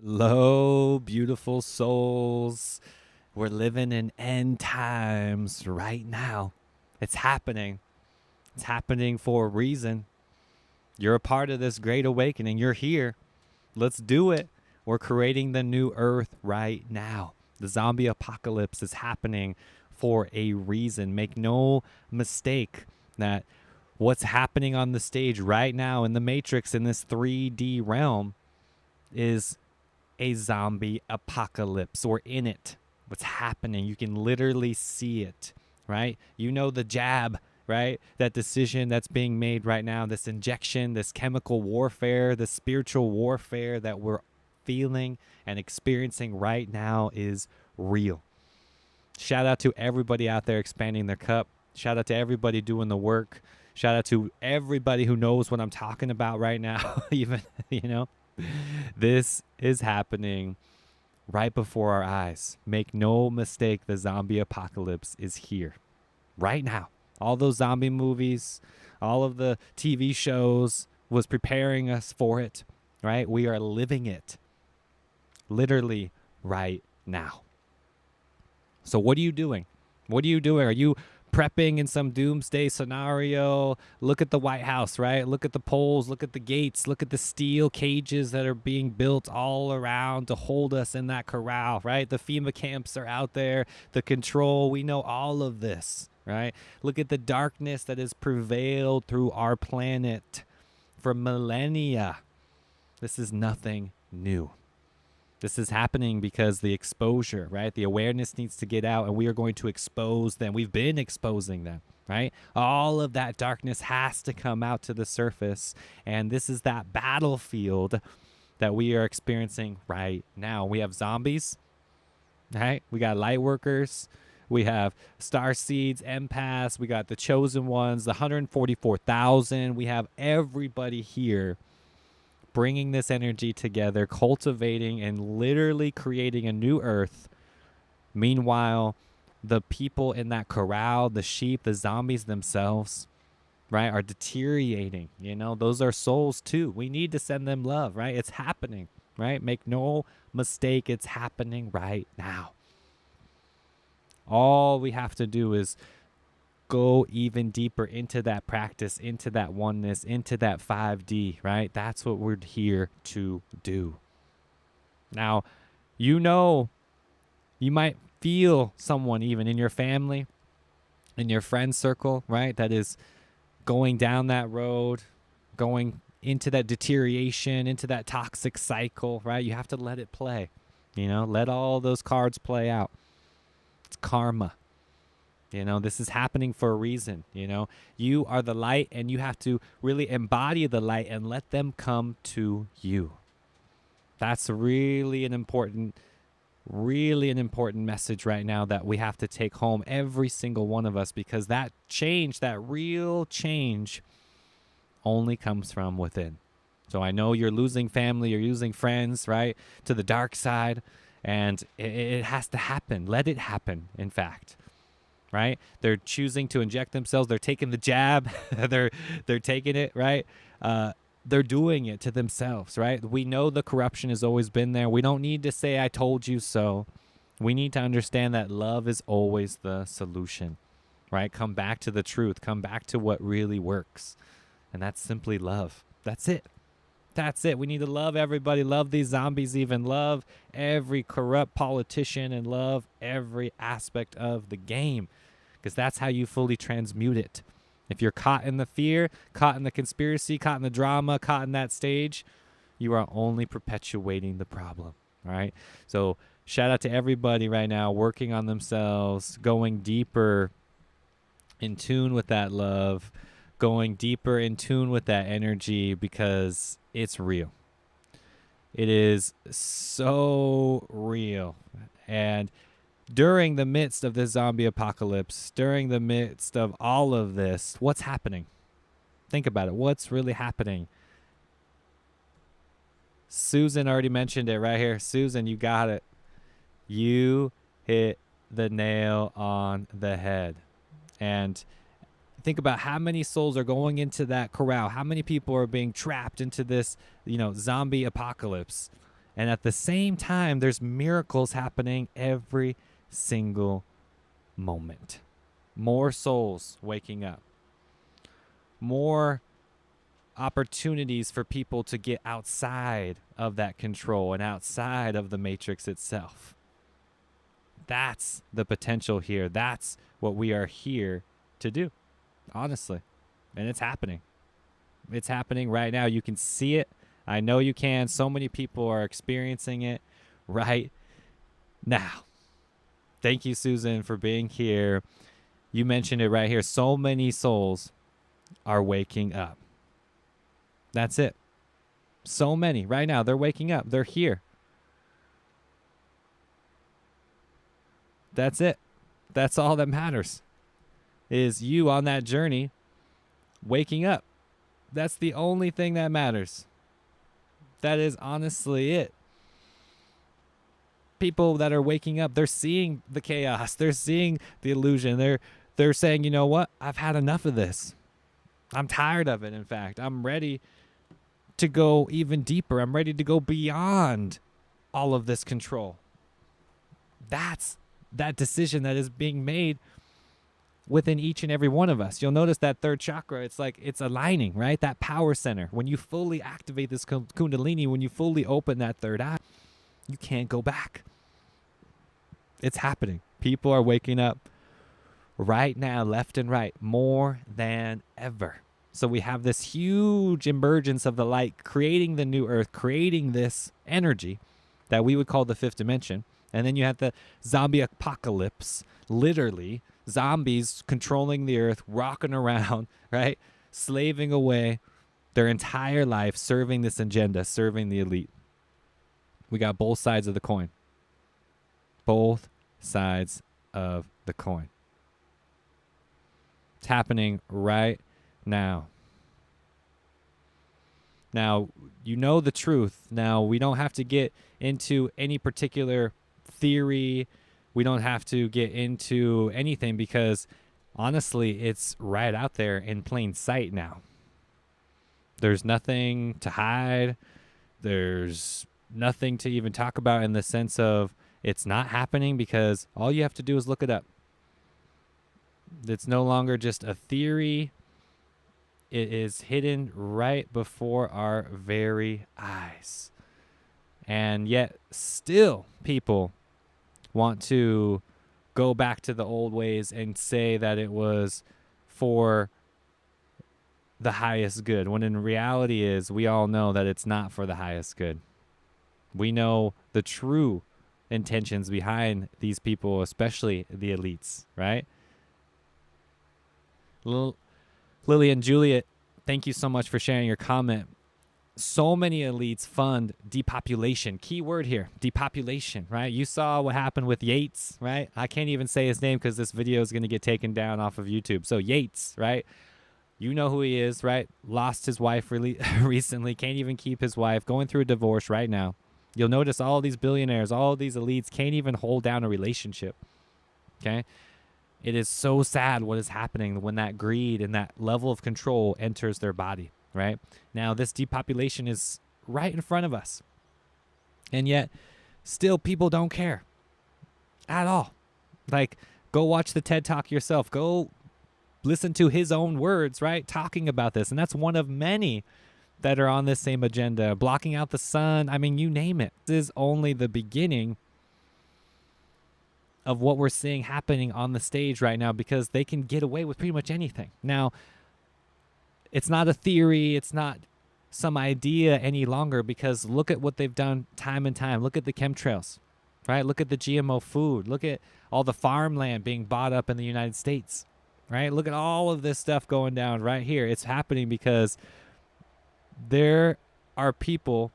Hello, beautiful souls. We're living in end times right now. It's happening. It's happening for a reason. You're a part of this great awakening. You're here. Let's do it. We're creating the new earth right now. The zombie apocalypse is happening for a reason. Make no mistake that what's happening on the stage right now in the Matrix in this 3D realm is a zombie apocalypse. We're in it. What's happening? You can literally see it, right? You know the jab, right? That decision that's being made right now, this injection, this chemical warfare, this spiritual warfare that we're feeling and experiencing right now is real. Shout out to everybody out there expanding their cup. Shout out to everybody doing the work. Shout out to everybody who knows what I'm talking about right now, even, This is happening right before our eyes. Make no mistake, the zombie apocalypse is here right now. All those zombie movies, all of the TV shows was preparing us for it, right? We are living it literally right now. So what are you doing? What are you doing? Are you prepping in some doomsday scenario? Look at the White House, right? Look at the poles, look at the gates, look at the steel cages that are being built all around to hold us in that corral, right? The FEMA camps are out there, the control, we know all of this, right? Look at the darkness that has prevailed through our planet for millennia. This is nothing new. This is happening because the exposure, right? The awareness needs to get out, and we are going to expose them. We've been exposing them, right? All of that darkness has to come out to the surface, and this is that battlefield that we are experiencing right now. We have zombies, right? We got light workers. We have star seeds, empaths. We got the chosen ones, the 144,000. We have everybody here bringing this energy together, cultivating and literally creating a new earth. Meanwhile, the people in that corral, the sheep, the zombies themselves, right, are deteriorating. Those are souls too. We need to send them love, right? It's happening, right? Make no mistake, it's happening right now. All we have to do is go even deeper into that practice, into that oneness, into that 5D, right? That's what we're here to do. Now, you might feel someone even in your family, in your friend circle, right, that is going down that road, going into that deterioration, into that toxic cycle, right? You have to let it play, let all those cards play out. It's karma. This is happening for a reason. You are the light, and you have to really embody the light and let them come to you. That's really an important message right now that we have to take home, every single one of us, because that change, that real change, only comes from within. So I know you're losing family, you're losing friends, right, to the dark side, and it has to happen. Let it happen, in fact. Right? They're choosing to inject themselves. They're taking the jab. they're taking it, right? They're doing it to themselves, right? We know the corruption has always been there. We don't need to say, I told you so. We need to understand that love is always the solution, right? Come back to the truth. Come back to what really works. And that's simply love. That's it. That's it. We need to love everybody. Love these zombies even. Love every corrupt politician and love every aspect of the game, because that's how you fully transmute it. If you're caught in the fear, caught in the conspiracy, caught in the drama, caught in that stage, you are only perpetuating the problem, all right? So shout out to everybody right now working on themselves, going deeper in tune with that love, going deeper in tune with that energy, because it's real. It is so real. And during the midst of this zombie apocalypse, during the midst of all of this, what's happening? Think about it. What's really happening? Susan already mentioned it right here. Susan, you got it. You hit the nail on the head. And think about how many souls are going into that corral. How many people are being trapped into this, zombie apocalypse. And at the same time, there's miracles happening every single moment. More souls waking up. More opportunities for people to get outside of that control and outside of the matrix itself. That's the potential here. That's what we are here to do, honestly. And it's happening. It's happening right now. You can see it. I know you can. So many people are experiencing it right now. Thank you, Susan, for being here. You mentioned it right here. So many souls are waking up. That's it. So many right now. They're waking up. They're here. That's it. That's all that matters. Is you on that journey waking up. That's the only thing that matters. That is honestly it. People that are waking up, they're seeing the chaos. They're seeing the illusion. They're saying, you know what? I've had enough of this. I'm tired of it, in fact. I'm ready to go even deeper. I'm ready to go beyond all of this control. That's that decision that is being made within each and every one of us. You'll notice that third chakra, it's like it's aligning, right? That power center. When you fully activate this kundalini, when you fully open that third eye, you can't go back. It's happening. People are waking up right now, left and right, more than ever. So we have this huge emergence of the light, creating the new earth, creating this energy that we would call the fifth dimension. And then you have the zombie apocalypse, literally zombies controlling the earth, rocking around, right? Slaving away their entire life, serving this agenda, serving the elite. We got both sides of the coin. Both sides of the coin. It's happening right now. Now, you know the truth. Now, we don't have to get into any particular theory. We don't have to get into anything because, honestly, it's right out there in plain sight now. There's nothing to hide. There's nothing to even talk about in the sense of it's not happening because all you have to do is look it up. It's no longer just a theory. It is hidden right before our very eyes. And yet still people want to go back to the old ways and say that it was for the highest good, when in reality is we all know that it's not for the highest good. We know the true intentions behind these people, especially the elites, right? Lily and Juliet, thank you so much for sharing your comment. So many elites fund depopulation. Key word here, depopulation, right? You saw what happened with Yates, right? I can't even say his name because this video is going to get taken down off of YouTube. So Yates, right? You know who he is, right? Lost his wife recently, can't even keep his wife, going through a divorce right now. You'll notice all these billionaires, all these elites can't even hold down a relationship, okay? It is so sad what is happening when that greed and that level of control enters their body, right? Now, this depopulation is right in front of us. And yet, still people don't care at all. Like, go watch the TED Talk yourself. Go listen to his own words, right? Talking about this. And that's one of many that are on this same agenda. Blocking out the sun. I mean, you name it. This is only the beginning of what we're seeing happening on the stage right now because they can get away with pretty much anything. Now, it's not a theory. It's not some idea any longer because look at what they've done time and time. Look at the chemtrails, right? Look at the GMO food. Look at all the farmland being bought up in the United States, right? Look at all of this stuff going down right here. It's happening because there are people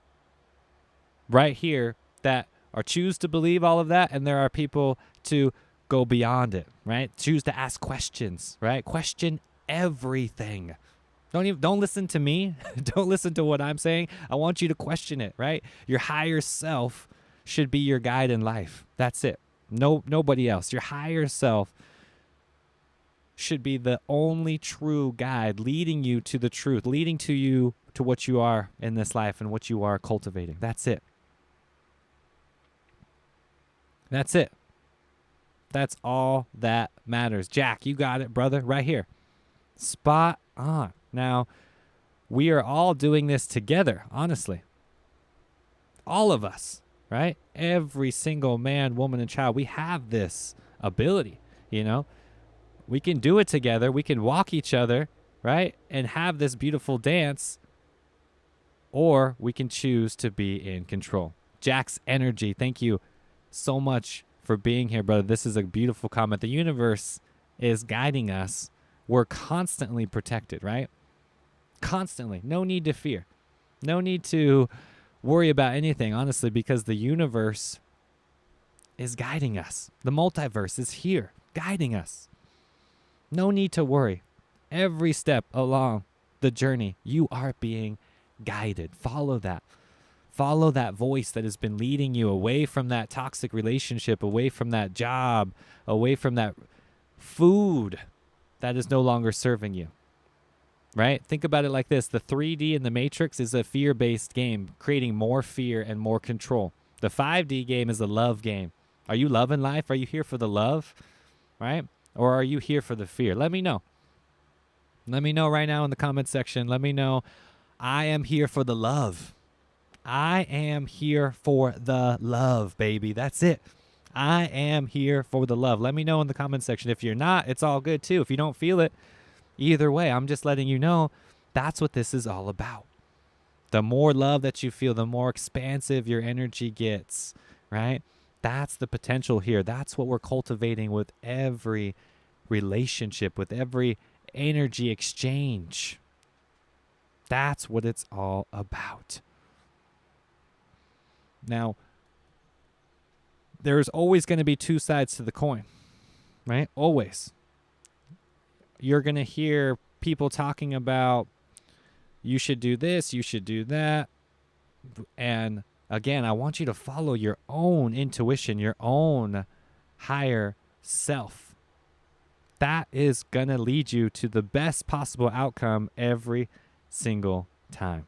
right here that are choose to believe all of that, and there are people to go beyond it, right? Choose to ask questions, right? Question everything. Don't listen to me. Don't listen to what I'm saying. I want you to question it, right? Your higher self should be your guide in life. That's it. Nobody else. Your higher self should be the only true guide, leading you to the truth, leading to you to what you are in this life and what you are cultivating. That's it. That's it. That's all that matters. Jack, you got it, brother, right here. Spot on. Now, we are all doing this together, honestly. All of us, right? Every single man, woman, and child, we have this ability, you know? We can do it together. We can walk each other, right? And have this beautiful dance. Or we can choose to be in control. Jack's energy, thank you so much for being here, brother. This is a beautiful comment. The universe is guiding us. We're constantly protected, right? Constantly. No need to fear. No need to worry about anything, honestly, because the universe is guiding us. The multiverse is here, guiding us. No need to worry. Every step along the journey, you are being guided. Follow that. Follow that voice that has been leading you away from that toxic relationship, away from that job, away from that food that is no longer serving you. Right? Think about it like this. The 3D in the Matrix is a fear-based game, creating more fear and more control. The 5D game is a love game. Are you loving life? Are you here for the love? Right? Or are you here for the fear? Let me know. Let me know right now in the comment section. Let me know. I am here for the love. I am here for the love, baby. That's it. I am here for the love. Let me know in the comment section. If you're not, it's all good too. If you don't feel it, either way, I'm just letting you know that's what this is all about. The more love that you feel, the more expansive your energy gets, right? That's the potential here. That's what we're cultivating with every relationship, with every energy exchange. That's what it's all about. Now, there's always going to be two sides to the coin, right? Always. You're going to hear people talking about you should do this, you should do that. And again, I want you to follow your own intuition, your own higher self. That is going to lead you to the best possible outcome every single time.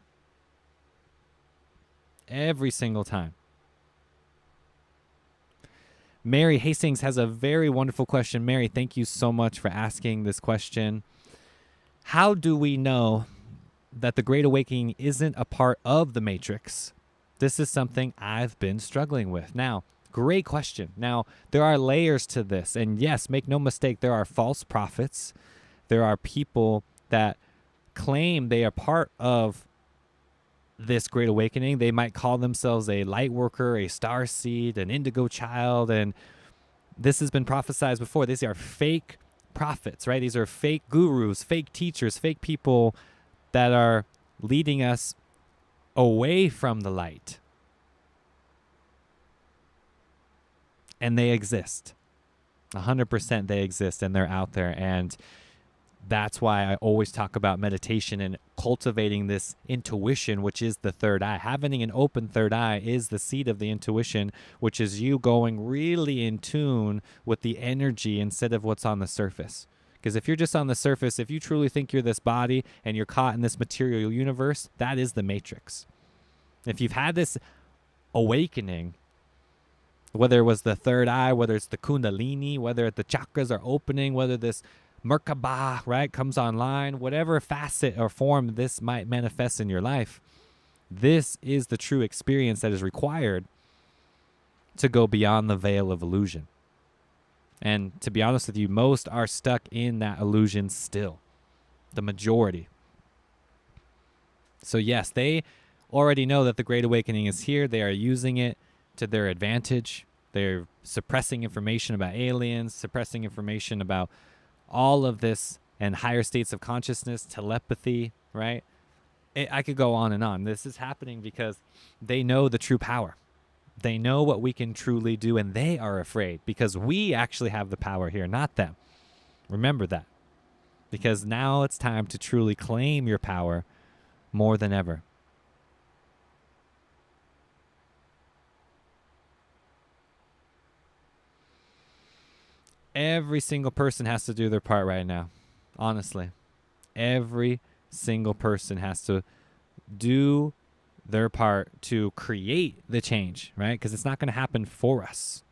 Every single time. Mary Hastings has a very wonderful question. Mary, thank you so much for asking this question. How do we know that the Great Awakening isn't a part of the Matrix? This is something I've been struggling with. Now, great question. Now, there are layers to this. And yes, make no mistake, there are false prophets. There are people that claim they are part of this Great Awakening. They might call themselves a light worker, a star seed, an indigo child, and this has been prophesized before. These are fake prophets, right? These are fake gurus, fake teachers, fake people that are leading us away from the light. And they exist. 100% they exist, and they're out there. And that's why I always talk about meditation and cultivating this intuition, which is the third eye. Having an open third eye is the seed of the intuition, which is you going really in tune with the energy instead of what's on the surface. Because if you're just on the surface, if you truly think you're this body and you're caught in this material universe, that is the Matrix. If you've had this awakening, whether it was the third eye, whether it's the Kundalini, whether the chakras are opening, whether this Merkaba, right, comes online, whatever facet or form this might manifest in your life, this is the true experience that is required to go beyond the veil of illusion. And to be honest with you, most are stuck in that illusion still, the majority. So yes, they already know that the Great Awakening is here. They are using it to their advantage. They're suppressing information about aliens, suppressing information about all of this and higher states of consciousness, telepathy, right? I could go on and on. This is happening because they know the true power. They know what we can truly do, and they are afraid because we actually have the power here, not them. Remember that. Because now it's time to truly claim your power more than ever. Every single person has to do their part right now. Honestly. Every single person has to do their part to create the change, right? Because it's not going to happen for us.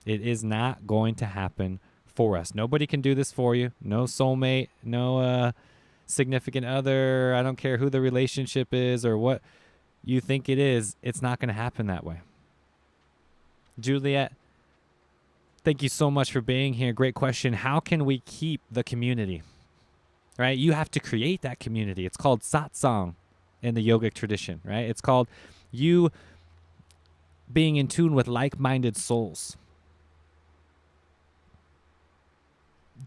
It is not going to happen for us. Nobody can do this for you. No soulmate, no significant other. I don't care who the relationship is or what you think it is. It's not going to happen that way. Juliet, thank you so much for being here. Great question. How can we keep the community? Right? You have to create that community. It's called satsang in the yogic tradition, right? It's called you being in tune with like-minded souls.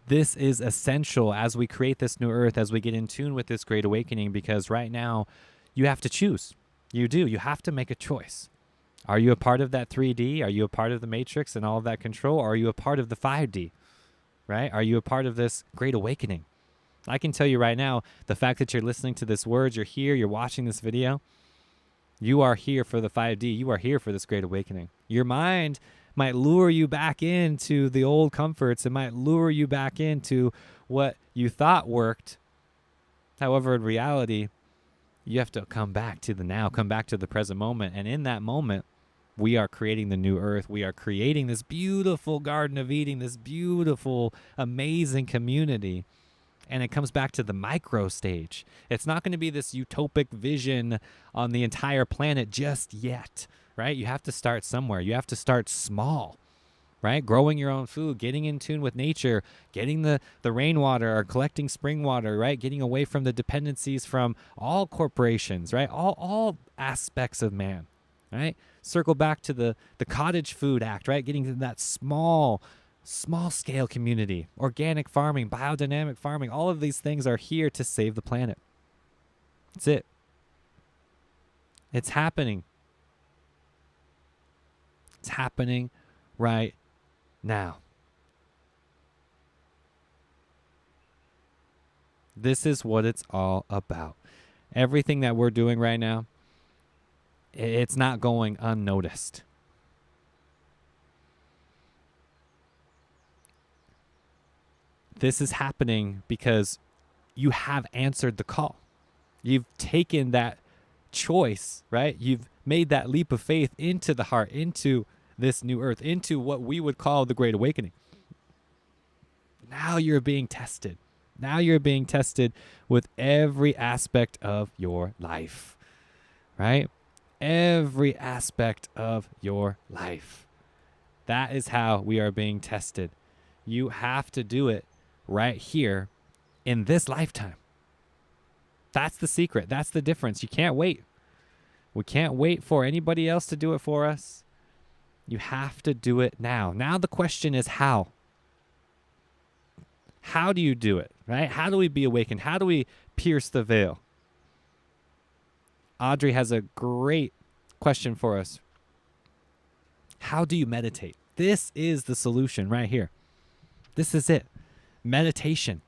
This is essential as we create this new earth, as we get in tune with this great awakening, because right now you have to choose. You do. You have to make a choice. Are you a part of that 3D? Are you a part of the matrix and all of that control? Or are you a part of the 5D, right? Are you a part of this great awakening? I can tell you right now, the fact that you're listening to this words, you're here, you're watching this video, you are here for the 5D. You are here for this great awakening. Your mind might lure you back into the old comforts. It might lure you back into what you thought worked. However, in reality, you have to come back to the now, come back to the present moment. And in that moment, we are creating the new earth. We are creating this beautiful Garden of Eden, this beautiful, amazing community. And it comes back to the micro stage. It's not going to be this utopic vision on the entire planet just yet, right? You have to start somewhere. You have to start small, right? Growing your own food, getting in tune with nature, getting the rainwater or collecting spring water, right? Getting away from the dependencies from all corporations, right? All aspects of man, right? Circle back to the Cottage Food Act, right? Getting to that small scale community, organic farming, biodynamic farming. All of these things are here to save the planet. That's it. It's happening. It's happening right now. This is what it's all about. Everything that we're doing right now, it's not going unnoticed. This is happening because you have answered the call. You've taken that choice, right? You've made that leap of faith into the heart, into this new earth, into what we would call the Great Awakening. Now you're being tested. Now you're being tested with every aspect of your life, right? Every aspect of your life. That is how we are being tested. You have to do it right here in this lifetime. That's the secret. That's the difference. You can't wait. We can't wait for anybody else to do it for us. You have to do it now. Now the question is how? How do you do it, right? How do we be awakened? How do we pierce the veil? Audrey has a great question for us. How do you meditate? This is the solution right here. This is it. Meditation.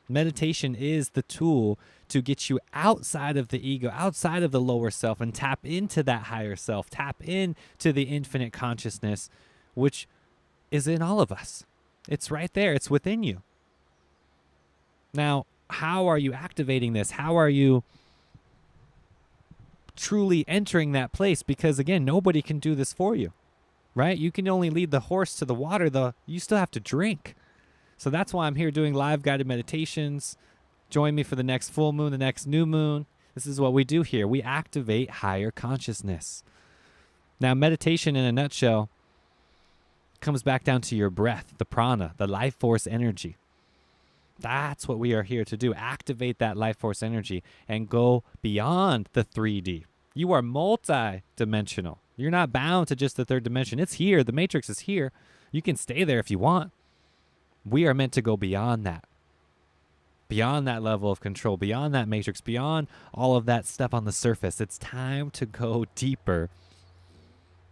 Meditation is the tool to get you outside of the ego, outside of the lower self, and tap into that higher self, tap into the infinite consciousness, which is in all of us. It's right there. It's within you. Now, how are you activating this? How are you truly entering that place? Because again, nobody can do this for you, right? You can only lead the horse to the water. You still have to drink. So that's why I'm here doing live guided meditations. Join me for the next full moon, the next new moon. This is what we do here. We activate higher consciousness. Now, meditation in a nutshell comes back down to your breath, the prana, the life force energy. That's what we are here to do. Activate that life force energy and go beyond the 3D. You are multi-dimensional. You're not bound to just the third dimension. It's here. The matrix is here. You can stay there if you want. We are meant to go beyond that. beyond that level of control, beyond that matrix, beyond all of that stuff on the surface. It's time to go deeper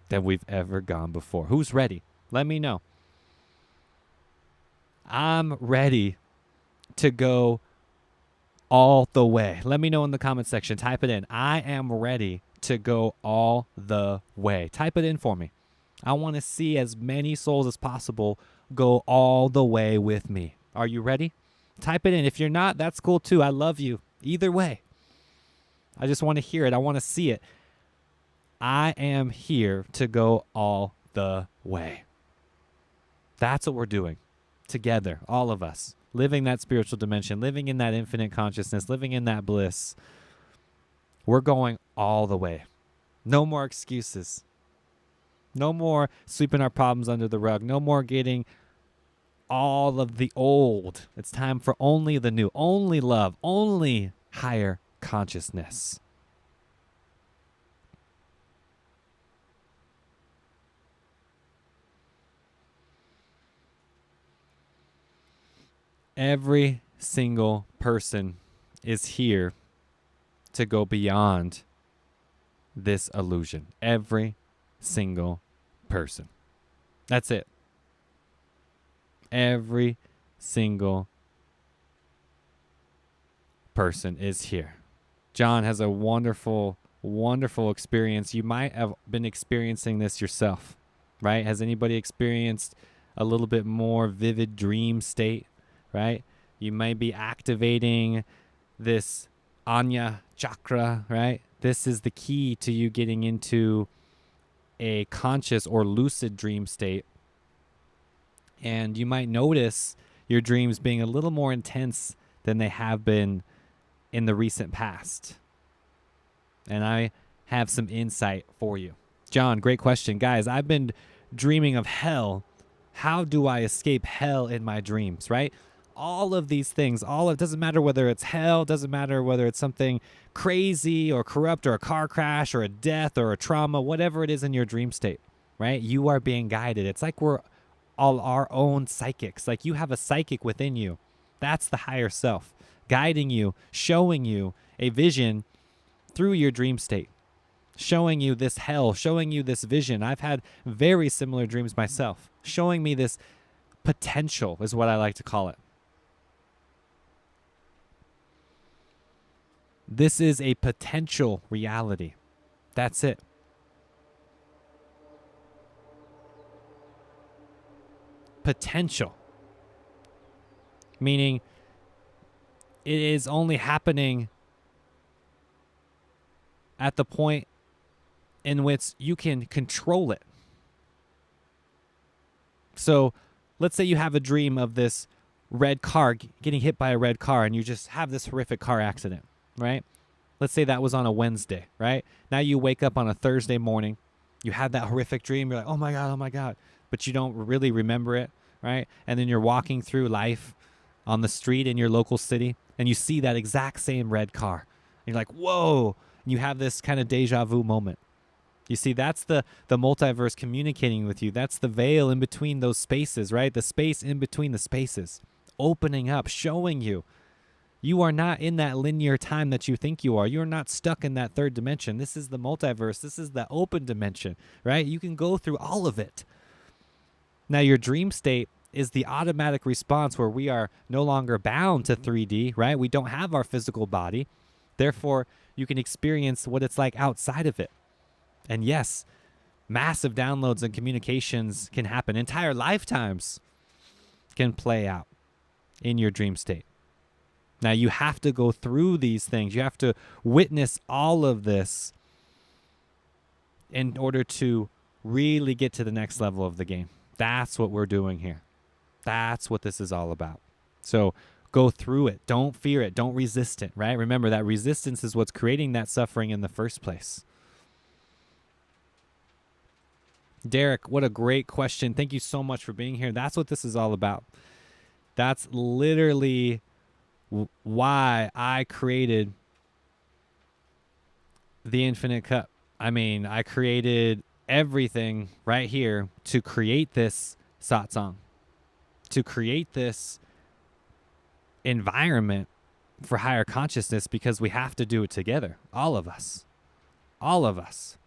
than we've ever gone before. Who's ready? Let me know. I'm ready to go all the way. Let me know in the comment section. Type it in. I am ready to go all the way. Type it in for me. I want to see as many souls as possible go all the way with me. Are you ready? Type it in. If you're not, that's cool too. I love you. Either way. I just want to hear it. I want to see it. I am here to go all the way. That's what we're doing together, all of us. Living that spiritual dimension, living in that infinite consciousness, living in that bliss. We're going all the way. No more excuses. No more sweeping our problems under the rug. No more getting all of the old. It's time for only the new, only love, only higher consciousness. Every single person is here to go beyond this illusion. Every single person. That's it. Every single person is here. John has a wonderful, wonderful experience. You might have been experiencing this yourself, right? Has anybody experienced a little bit more vivid dream state, right? You might be activating this Anya chakra, right? This is the key to you getting into a conscious or lucid dream state. And you might notice your dreams being a little more intense than they have been in the recent past. And I have some insight for you. John, great question. Guys, I've been dreaming of hell. How do I escape hell in my dreams, right? All of these things, it doesn't matter whether it's hell, doesn't matter whether it's something crazy or corrupt or a car crash or a death or a trauma, whatever it is in your dream state, right? You are being guided. It's like we're all our own psychics. Like you have a psychic within you. That's the higher self guiding you, showing you a vision through your dream state, showing you this hell, showing you this vision. I've had very similar dreams myself, showing me this potential is what I like to call it. This is a potential reality. That's it. Potential. Meaning it is only happening at the point in which you can control it. So let's say you have a dream of this red car getting hit by a red car and you just have this horrific car accident, right? Let's say that was on a Wednesday, right? Now you wake up on a Thursday morning. You had that horrific dream. You're like, oh my God. But you don't really remember it, right? And then you're walking through life on the street in your local city and you see that exact same red car. And you're like, whoa. And you have this kind of deja vu moment. You see, that's the multiverse communicating with you. That's the veil in between those spaces, right? The space in between the spaces, opening up, showing you. You are not in that linear time that you think you are. You're not stuck in that third dimension. This is the multiverse. This is the open dimension, right? You can go through all of it. Now, your dream state is the automatic response where we are no longer bound to 3D, right? We don't have our physical body. Therefore, you can experience what it's like outside of it. And yes, massive downloads and communications can happen. Entire lifetimes can play out in your dream state. Now, you have to go through these things. You have to witness all of this in order to really get to the next level of the game. That's what we're doing here. That's what this is all about. So go through it. Don't fear it. Don't resist it, right? Remember that resistance is what's creating that suffering in the first place. Derek, what a great question. Thank you so much for being here. That's what this is all about. That's literally why I created the Infinite Cup. I mean, I created everything right here to create this satsang, to create this environment for higher consciousness because we have to do it together. All of us. All of us.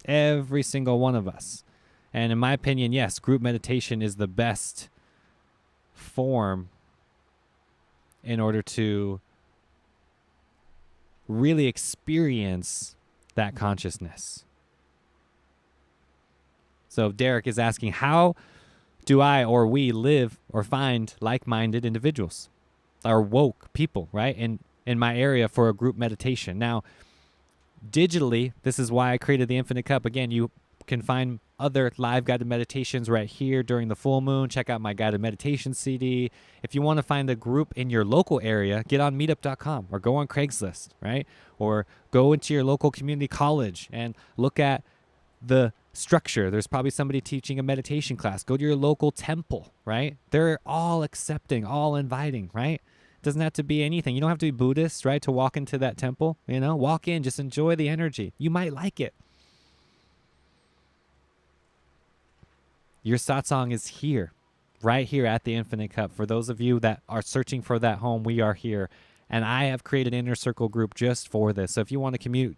Every single one of us. And in my opinion, yes, group meditation is the best form in order to really experience that consciousness. So Derek is asking, how do I or we live or find like-minded individuals or woke people, right? In my area for a group meditation. Now, digitally, this is why I created the Infinite Cup. Again, you can find other live guided meditations right here during the full moon. Check out my guided meditation CD. If you want to find a group in your local area, get on meetup.com or go on Craigslist, right? Or go into your local community college and look at the structure. There's probably somebody teaching a meditation class. Go to your local temple, right? They're all accepting, all inviting, right? Doesn't have to be anything. You don't have to be Buddhist, right, to walk into that temple. Walk in, just enjoy the energy. You might like it. Your satsang is here, right here at the Infinite Cup. For those of you that are searching for that home, we are here. And I have created an inner circle group just for this. So if you want to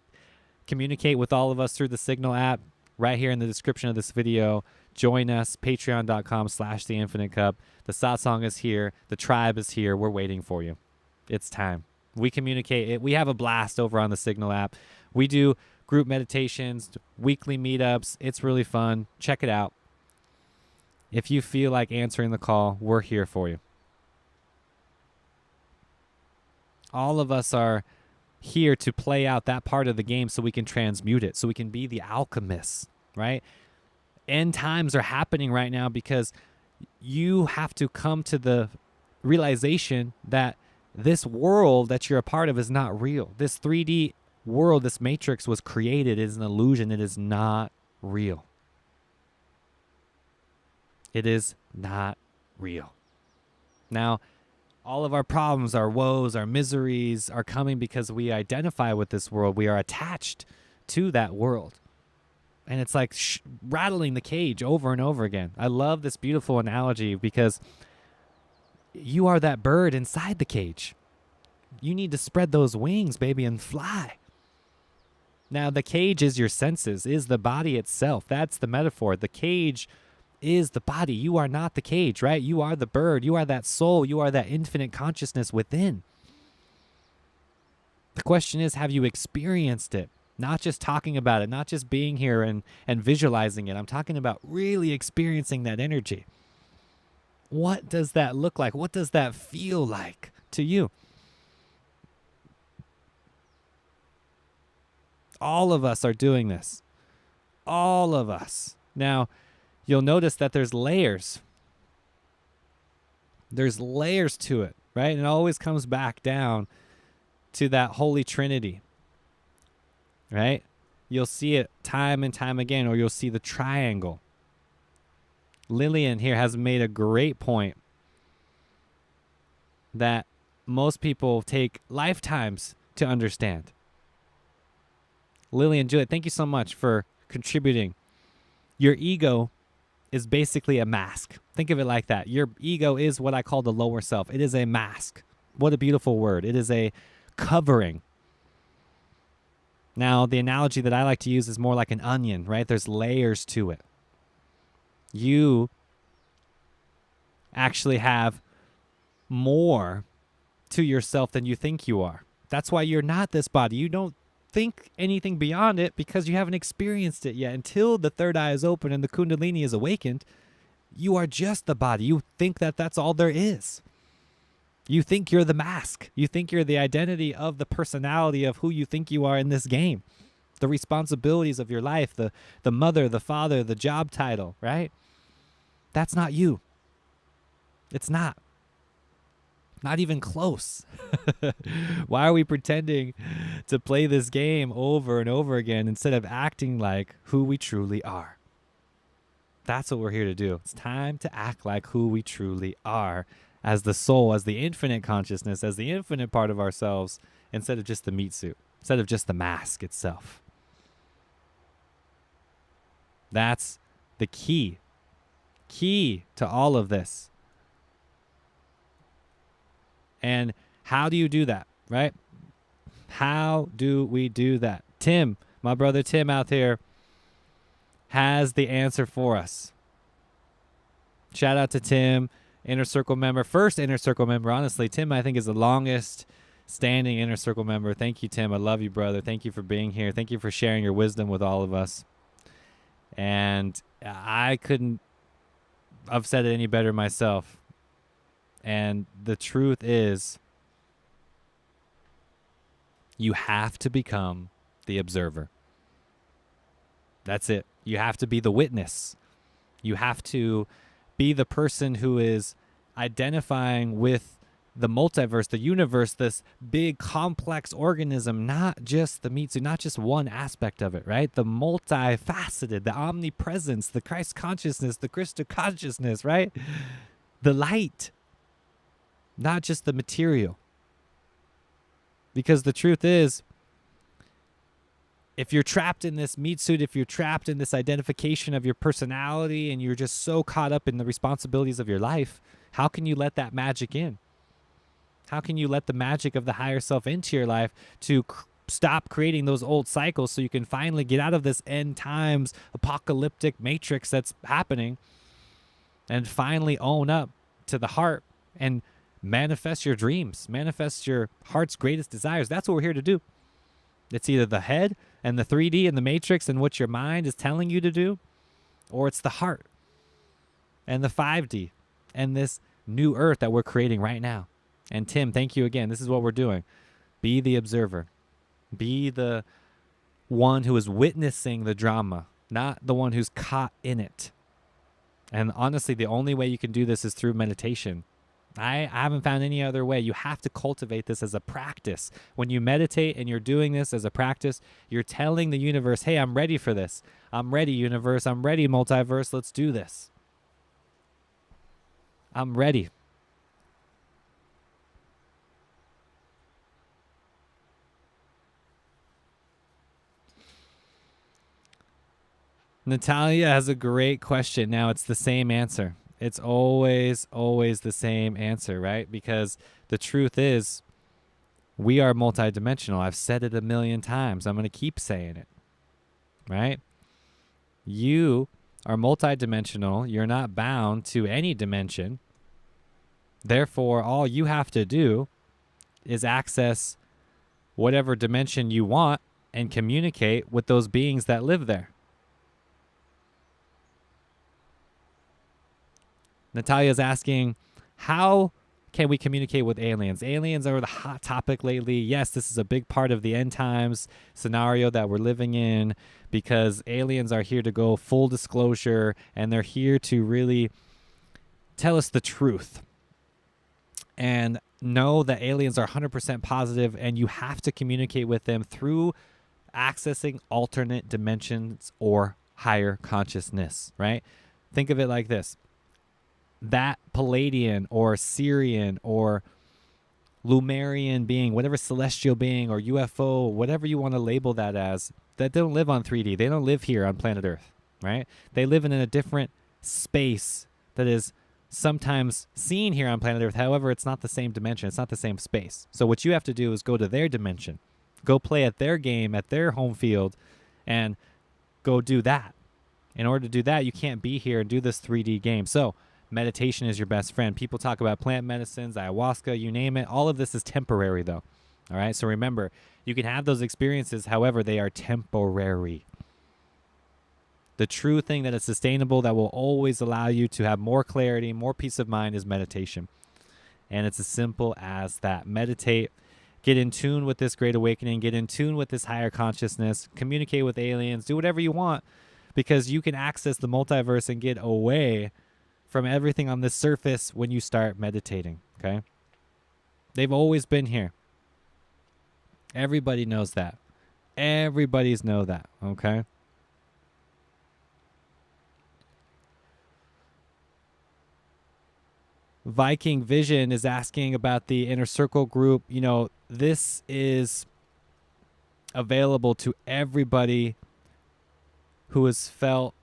communicate with all of us through the Signal app, right here in the description of this video, join us, patreon.com/the Infinite Cup. The satsang is here. The tribe is here. We're waiting for you. It's time. We communicate. We have a blast over on the Signal app. We do group meditations, weekly meetups. It's really fun. Check it out. If you feel like answering the call, we're here for you. All of us are here to play out that part of the game so we can transmute it, so we can be the alchemists, right? End times are happening right now because you have to come to the realization that this world that you're a part of is not real. This 3D world, this matrix was created, it is an illusion. It is not real. It is not real. Now, all of our problems, our woes, our miseries are coming because we identify with this world. We are attached to that world. And it's like rattling the cage over and over again. I love this beautiful analogy because you are that bird inside the cage. You need to spread those wings, baby, and fly. Now, the cage is your senses, is the body itself. That's the metaphor. The cage is the body. You are not the cage, right? You are the bird. You are that soul. You are that infinite consciousness within. The question is, have you experienced it? Not just talking about it, not just being here and visualizing it. I'm talking about really experiencing that energy. What does that look like? What does that feel like to you? All of us are doing this. All of us. Now, you'll notice that there's layers. There's layers to it, right? And it always comes back down to that Holy Trinity, right? You'll see it time and time again, or you'll see the triangle. Lillian here has made a great point that most people take lifetimes to understand. Lillian Juliet, thank you so much for contributing. Your ego is basically a mask. Think of it like that. Your ego is what I call the lower self. It is a mask. What a beautiful word. It is a covering. Now, the analogy that I like to use is more like an onion, right? There's layers to it. You actually have more to yourself than you think you are. That's why you're not this body. You don't think anything beyond it because you haven't experienced it yet. Until the third eye is open and the Kundalini is awakened, you are just the body. You think that that's all there is. You think you're the mask. You think you're the identity of the personality of who you think you are in this game. The responsibilities of your life, the mother, the father, the job title, right? That's not you. It's not. Not even close. Why are we pretending to play this game over and over again instead of acting like who we truly are? That's what we're here to do. It's time to act like who we truly are as the soul, as the infinite consciousness, as the infinite part of ourselves, instead of just the meat suit, instead of just the mask itself. That's the key to all of this. And how do you do that, right? How do we do that? Tim, my brother Tim out there, has the answer for us. Shout out to Tim, Inner Circle member. First Inner Circle member, honestly. Tim, I think, is the longest standing Inner Circle member. Thank you, Tim. I love you, brother. Thank you for being here. Thank you for sharing your wisdom with all of us. And I couldn't have said it any better myself. And the truth is, you have to become the observer. That's it. You have to be the witness. You have to be the person who is identifying with the multiverse, the universe, this big complex organism, not just the meat suit, not just one aspect of it, right? The multifaceted, the omnipresence, the Christ consciousness, the Christo consciousness, right? The light, not just the material. Because the truth is, if you're trapped in this meat suit, if you're trapped in this identification of your personality and you're just so caught up in the responsibilities of your life, how can you let that magic in? How can you let the magic of the higher self into your life to stop creating those old cycles so you can finally get out of this end times apocalyptic matrix that's happening and finally own up to the heart and manifest your dreams, manifest your heart's greatest desires? That's what we're here to do. It's either the head and the 3D and the matrix and what your mind is telling you to do, or it's the heart and the 5D and this new earth that we're creating right now. And Tim, thank you again. This is what we're doing. Be the observer. Be the one who is witnessing the drama, not the one who's caught in it. And honestly, the only way you can do this is through meditation. I haven't found any other way. You have to cultivate this as a practice. When you meditate and you're doing this as a practice, you're telling the universe, hey, I'm ready for this. I'm ready, universe. I'm ready, multiverse. Let's do this. I'm ready. Natalia has a great question. Now it's the same answer. It's always the same answer, right? Because the truth is, we are multidimensional. I've said it a million times. I'm going to keep saying it, right? You are multidimensional. You're not bound to any dimension. Therefore, all you have to do is access whatever dimension you want and communicate with those beings that live there. Natalia's asking, how can we communicate with aliens? Aliens are the hot topic lately. Yes, this is a big part of the end times scenario that we're living in, because aliens are here to go full disclosure, and they're here to really tell us the truth. And know that aliens are 100% positive, and you have to communicate with them through accessing alternate dimensions or higher consciousness, right? Think of it like this. That Palladian or Syrian or Lumerian being, whatever celestial being or UFO, whatever you want to label that as, that don't live on 3D. They don't live here on planet Earth, right? They live in a different space that is sometimes seen here on planet Earth. However, it's not the same dimension. It's not the same space. So what you have to do is go to their dimension, go play at their game, at their home field, and go do that. In order to do that, you can't be here and do this 3D game. So meditation is your best friend. People talk about plant medicines, ayahuasca, you name it. All of this is temporary, though. All right? So remember, you can have those experiences. However, they are temporary. The true thing that is sustainable, that will always allow you to have more clarity, more peace of mind, is meditation. And it's as simple as that. Meditate. Get in tune with this great awakening. Get in tune with this higher consciousness. Communicate with aliens. Do whatever you want, because you can access the multiverse and get away from everything on this surface when you start meditating, okay? They've always been here. Everybody knows that. Everybody's know that, okay? Viking Vision is asking about the Inner Circle group. You know, this is available to everybody who has felt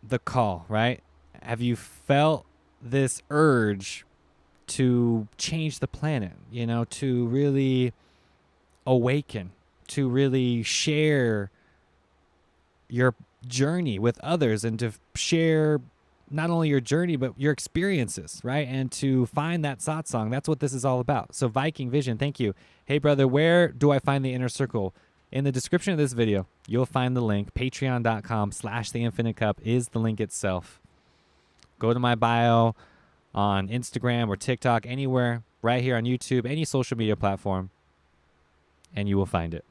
the call, right? Have you felt this urge to change the planet, to really awaken, to really share your journey with others, and to share not only your journey but your experiences, right? And to find that satsang. That's what this is all about. So Viking Vision, thank you. Hey brother, where do I find the inner circle? In the description of this video, you'll find the link. Patreon.com/theinfinitecup is the link itself. Go to my bio on Instagram or TikTok, anywhere, right here on YouTube, any social media platform, and you will find it.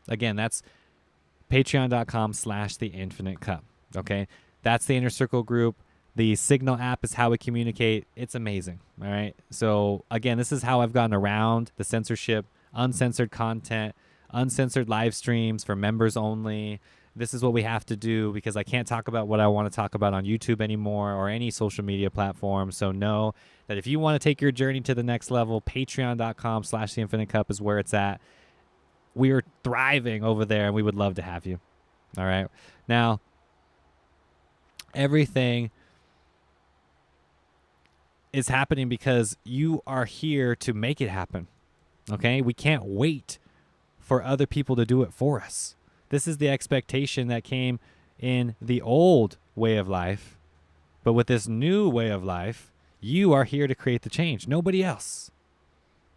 Again, that's patreon.com/theinfinitecup. Okay? That's the inner circle group. The Signal app is how we communicate. It's amazing. All right. So again, this is how I've gotten around the censorship, uncensored content, uncensored live streams for members only. This is what we have to do because I can't talk about what I want to talk about on YouTube anymore or any social media platform. So know that if you want to take your journey to the next level, patreon.com/theinfinitecup is where it's at. We are thriving over there and we would love to have you. All right. Now, everything is happening because you are here to make it happen. Okay? We can't wait for other people to do it for us. This is the expectation that came in the old way of life. But with this new way of life, you are here to create the change. Nobody else.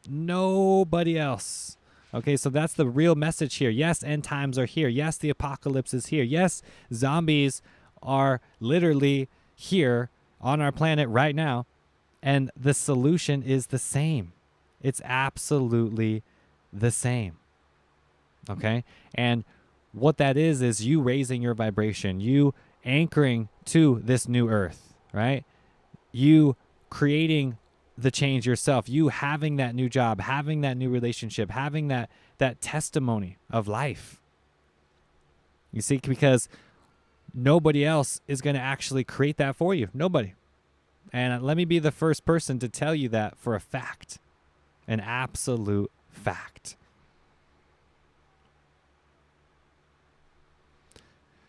Nobody else. Okay, so that's the real message here. Yes, end times are here. Yes, the apocalypse is here. Yes, zombies are literally here on our planet right now. And the solution is the same. It's absolutely the same. Okay? And what that is you raising your vibration, you anchoring to this new earth, right? You creating the change yourself, you having that new job, having that new relationship, having that testimony of life. You see, because nobody else is going to actually create that for you. Nobody. And let me be the first person to tell you that for a fact. An absolute fact.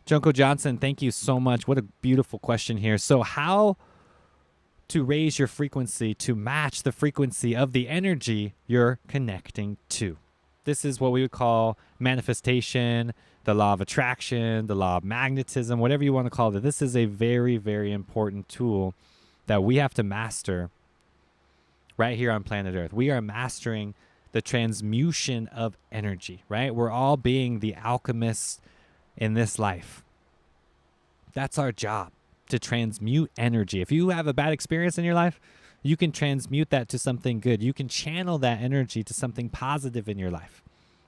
Junko Johnson, thank you so much. What a beautiful question here. So how to raise your frequency to match the frequency of the energy you're connecting to? This is what we would call manifestation, the law of attraction, the law of magnetism, whatever you want to call it. This is a very, very important tool that we have to master right here on planet Earth. We are mastering the transmutation of energy, right? We're all being the alchemists in this life. That's our job, to transmute energy. If you have a bad experience in your life, you can transmute that to something good. You can channel that energy to something positive in your life.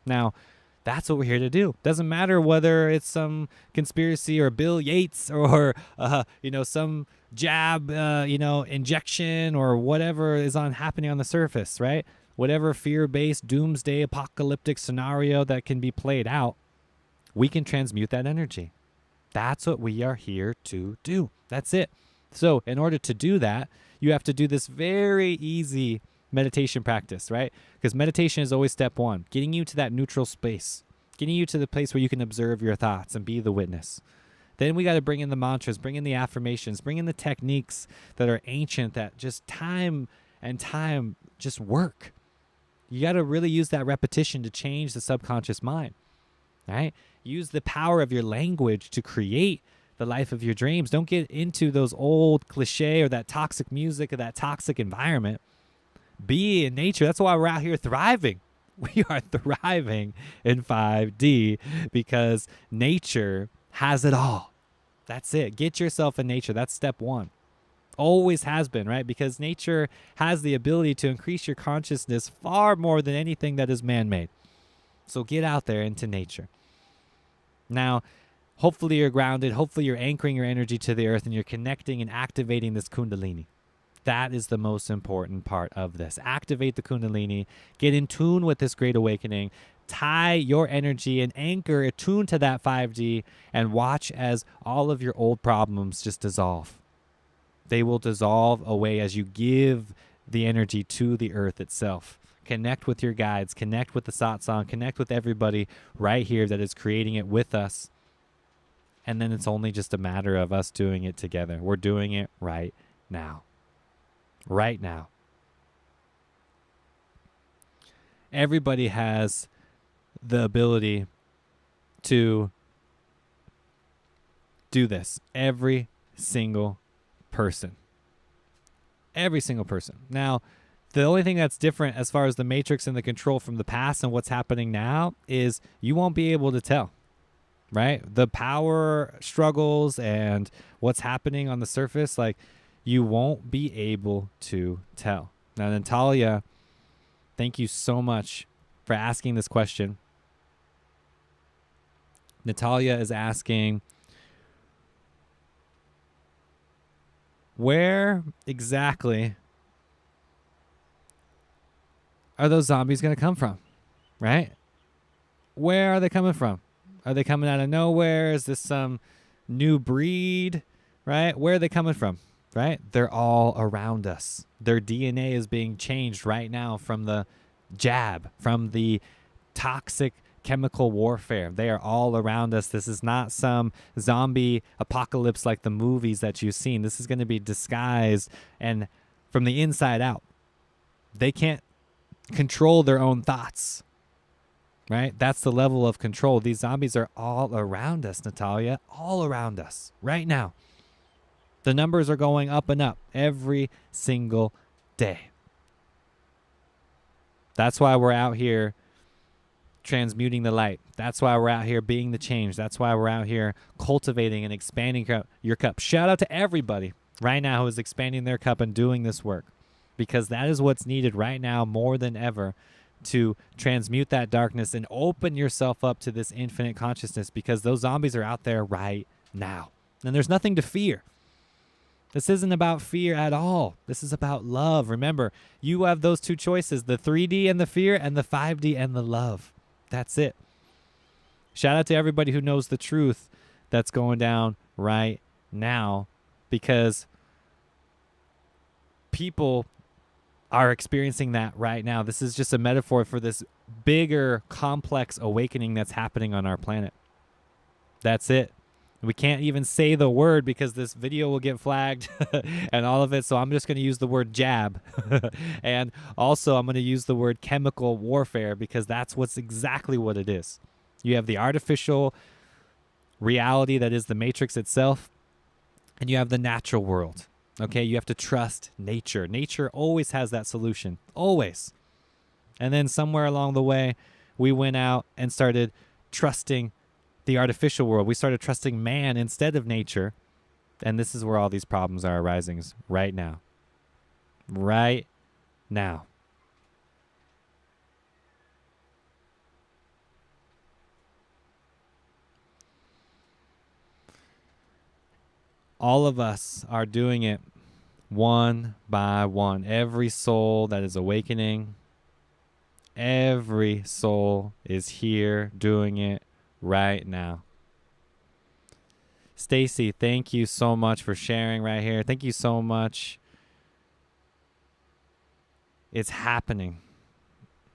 Now, that's what we're here to do. Doesn't matter whether it's some conspiracy or Bill Yates or some jab, injection or whatever is happening on the surface, right? Whatever fear-based doomsday apocalyptic scenario that can be played out, we can transmute that energy. That's what we are here to do. That's it. So in order to do that, you have to do this very easy meditation practice, right? Because meditation is always step one, getting you to that neutral space, getting you to the place where you can observe your thoughts and be the witness. Then we got to bring in the mantras, bring in the affirmations, bring in the techniques that are ancient, that just time and time just work. You got to really use that repetition to change the subconscious mind, right? Use the power of your language to create the life of your dreams. Don't get into those old cliche or that toxic music or that toxic environment. Be in nature. That's why we're out here thriving. We are thriving in 5D because nature has it all. That's it. Get yourself in nature. That's step one. Always has been, right? Because nature has the ability to increase your consciousness far more than anything that is man-made. So get out there into nature. Now, hopefully you're grounded. Hopefully you're anchoring your energy to the earth and you're connecting and activating this Kundalini. That is the most important part of this. Activate the Kundalini. Get in tune with this great awakening. Tie your energy and anchor, attune to that 5D, and watch as all of your old problems just dissolve. They will dissolve away as you give the energy to the earth itself. Connect with your guides, connect with the satsang, connect with everybody right here that is creating it with us. And then it's only just a matter of us doing it together. We're doing it right now. right now. Everybody has the ability to do this. Every single person. Every single person. Now, the only thing that's different as far as the matrix and the control from the past and what's happening now is you won't be able to tell, right? The power struggles and what's happening on the surface, like, you won't be able to tell. Now, Natalia, thank you so much for asking this question. Natalia is asking, where exactly are those zombies going to come from, right? Where are they coming from? Are they coming out of nowhere? Is this some new breed, right? Where are they coming from, right? They're all around us. Their DNA is being changed right now from the jab, from the toxic chemical warfare. They are all around us. This is not some zombie apocalypse like the movies that you've seen. This is going to be disguised and from the inside out. They can't control their own thoughts, right? That's the level of control. These zombies are all around us, Natalia, all around us right now. The numbers are going up and up every single day. That's why we're out here transmuting the light. That's why we're out here being the change. That's why we're out here cultivating and expanding your cup. Shout out to everybody right now who is expanding their cup and doing this work, because that is what's needed right now more than ever to transmute that darkness and open yourself up to this infinite consciousness, because those zombies are out there right now. And there's nothing to fear. This isn't about fear at all. This is about love. Remember, you have those two choices, the 3D and the fear, and the 5D and the love. That's it. Shout out to everybody who knows the truth that's going down right now, because people are experiencing that right now. This is just a metaphor for this bigger, complex awakening that's happening on our planet. That's it. We can't even say the word because this video will get flagged and all of it. So I'm just going to use the word jab. And also I'm going to use the word chemical warfare, because that's what's exactly what it is. You have the artificial reality that is the matrix itself, and you have the natural world. Okay, you have to trust nature. Nature always has that solution, always. And then somewhere along the way, we went out and started trusting the artificial world. We started trusting man instead of nature. And this is where all these problems are arising right now. Right now. All of us are doing it one by one. Every soul that is awakening, every soul is here doing it right now. Stacy, thank you so much for sharing right here. Thank you so much. It's happening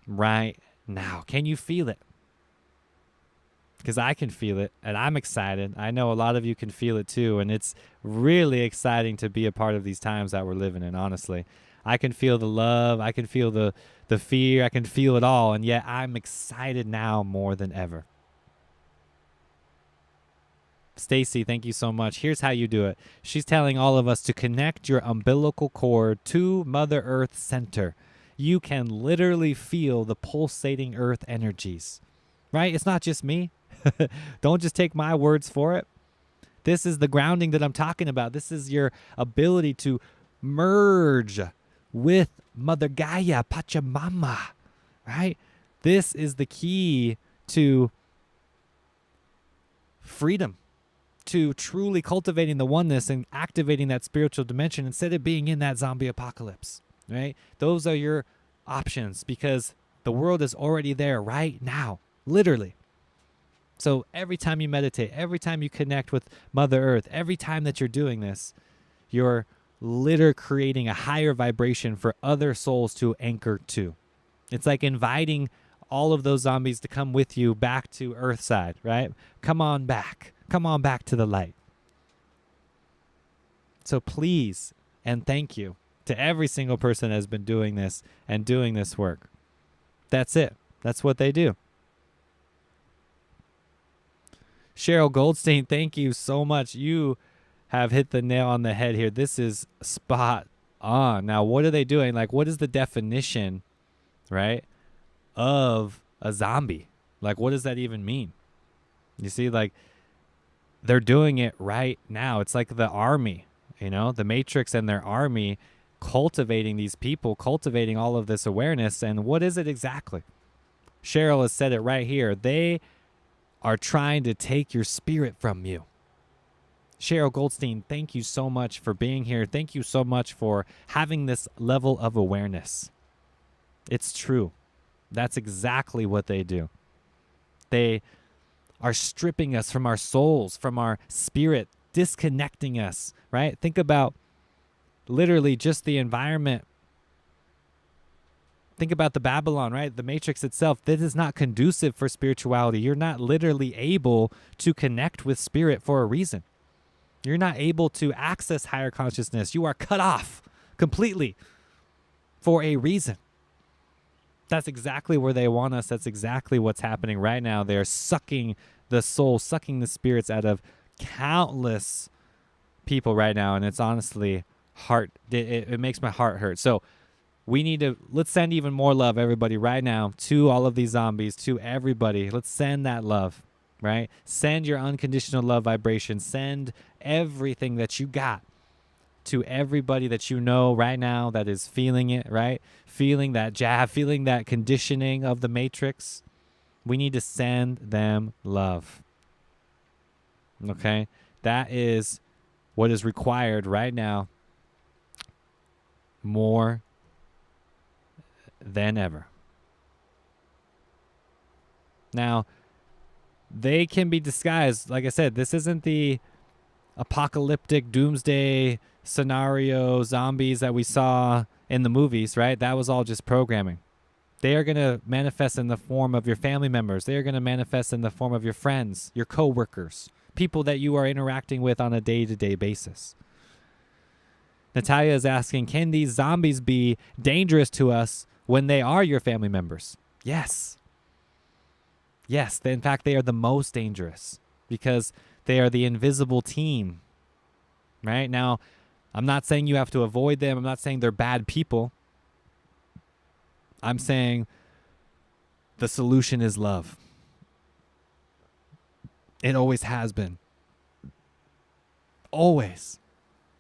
right now. Can you feel it? Because I can feel it, and I'm excited. I know a lot of you can feel it too, and it's really exciting to be a part of these times that we're living in, honestly. I can feel the love. I can feel the fear. I can feel it all, and yet I'm excited now more than ever. Stacy, thank you so much. Here's how you do it. She's telling all of us to connect your umbilical cord to Mother Earth center. You can literally feel the pulsating earth energies, right? It's not just me. Don't just take my words for it. This is the grounding that I'm talking about. This is your ability to merge with Mother Gaia, Pachamama, right? This is the key to freedom, to truly cultivating the oneness and activating that spiritual dimension instead of being in that zombie apocalypse, right? Those are your options, because the world is already there right now, literally. So every time you meditate, every time you connect with Mother Earth, every time that you're doing this, you're literally creating a higher vibration for other souls to anchor to. It's like inviting all of those zombies to come with you back to Earthside, right? Come on back. Come on back to the light. So please, and thank you to every single person that has been doing this and doing this work. That's it. That's what they do. Cheryl Goldstein, thank you so much. You have hit the nail on the head here. This is spot on. Now, what are they doing? Like, what is the definition, right, of a zombie? Like, what does that even mean? You see, like, they're doing it right now. It's like the army, you know, the Matrix and their army cultivating these people, cultivating all of this awareness. And what is it exactly? Cheryl has said it right here. They are trying to take your spirit from you. Cheryl Goldstein, thank you so much for being here. Thank you so much for having this level of awareness. It's true. That's exactly what they do. They are stripping us from our souls, from our spirit, disconnecting us, right? Think about literally just the environment. Think about the Babylon, right? The Matrix itself. This is not conducive for spirituality. You're not literally able to connect with spirit for a reason. You're not able to access higher consciousness. You are cut off completely for a reason. That's exactly where they want us. That's exactly what's happening right now. They're sucking the soul, sucking the spirits out of countless people right now. And it's honestly it makes my heart hurt. So we need to, let's send even more love, everybody, right now to all of these zombies, to everybody. Let's send that love, right? Send your unconditional love vibration. Send everything that you got to everybody that you know right now that is feeling it, right? Feeling that jab, feeling that conditioning of the Matrix. We need to send them love. Okay? That is what is required right now more than ever. Now, they can be disguised. Like I said, this isn't the apocalyptic doomsday scenario zombies that we saw in the movies, right? That was all just programming. They are going to manifest in the form of your family members. They are going to manifest in the form of your friends, your coworkers, people that you are interacting with on a day-to-day basis. Natalia is asking, can these zombies be dangerous to us when they are your family members? Yes. Yes, in fact, they are the most dangerous because they are the invisible team, right? Now, I'm not saying you have to avoid them. I'm not saying they're bad people. I'm saying the solution is love. It always has been. Always.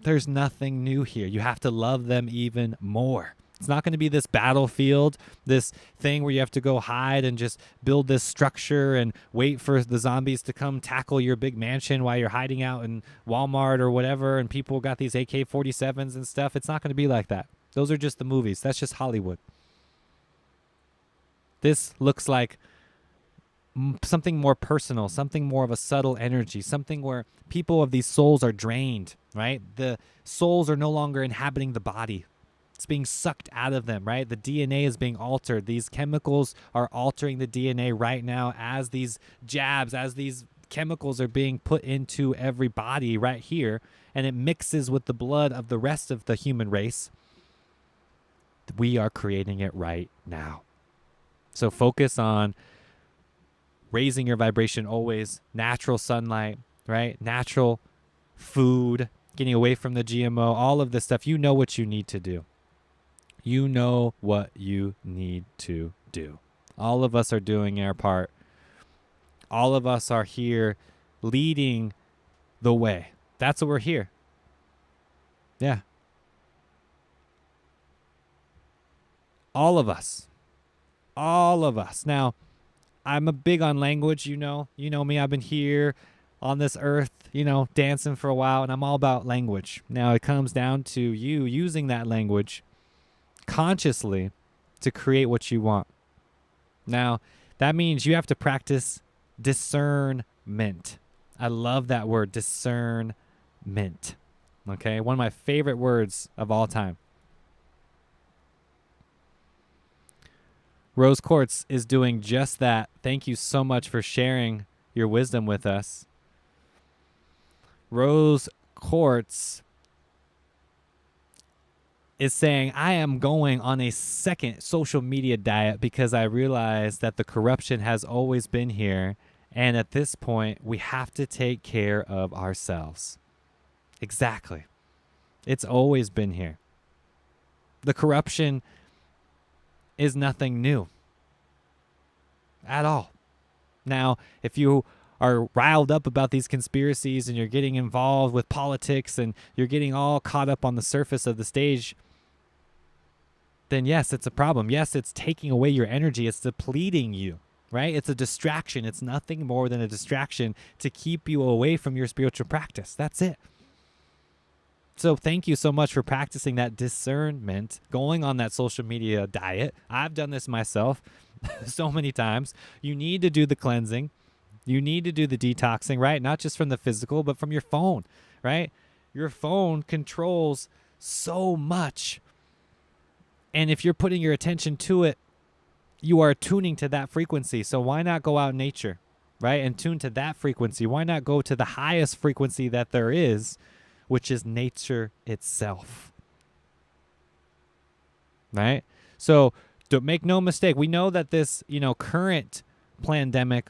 There's nothing new here. You have to love them even more. It's not going to be this battlefield, this thing where you have to go hide and just build this structure and wait for the zombies to come tackle your big mansion while you're hiding out in Walmart or whatever and people got these AK-47s and stuff. It's not going to be like that. Those are just the movies. That's just Hollywood. This looks like something more personal, something more of a subtle energy, something where people of these souls are drained, right? The souls are no longer inhabiting the body. It's being sucked out of them, right? The DNA is being altered. These chemicals are altering the DNA right now as these jabs, as these chemicals are being put into every body right here, and it mixes with the blood of the rest of the human race. We are creating it right now. So focus on raising your vibration always, natural sunlight, right? Natural food, getting away from the GMO, all of this stuff. You know what you need to do. You know what you need to do. All of us are doing our part. All of us are here leading the way. That's what we're here. Yeah. All of us. All of us. Now, I'm a big on language, you know me. I've been here on this earth, dancing for a while, and I'm all about language. Now, it comes down to you using that language consciously to create what you want. Now, that means you have to practice discernment. I love that word, discernment. Okay? One of my favorite words of all time. Rose Quartz is doing just that. Thank you so much for sharing your wisdom with us. Rose Quartz is saying, I am going on a second social media diet because I realize that the corruption has always been here. And at this point, we have to take care of ourselves. Exactly. It's always been here. The corruption is nothing new at all. Now, if you are riled up about these conspiracies and you're getting involved with politics and you're getting all caught up on the surface of the stage, then yes, it's a problem. Yes, it's taking away your energy. It's depleting you, right? It's a distraction. It's nothing more than a distraction to keep you away from your spiritual practice. That's it. So thank you so much for practicing that discernment, going on that social media diet. I've done this myself so many times. You need to do the cleansing. You need to do the detoxing, right? Not just from the physical, but from your phone, right? Your phone controls so much. And if you're putting your attention to it, you are tuning to that frequency. So why not go out in nature, right? And tune to that frequency. Why not go to the highest frequency that there is, which is nature itself, right? So don't make no mistake. We know that this, current pandemic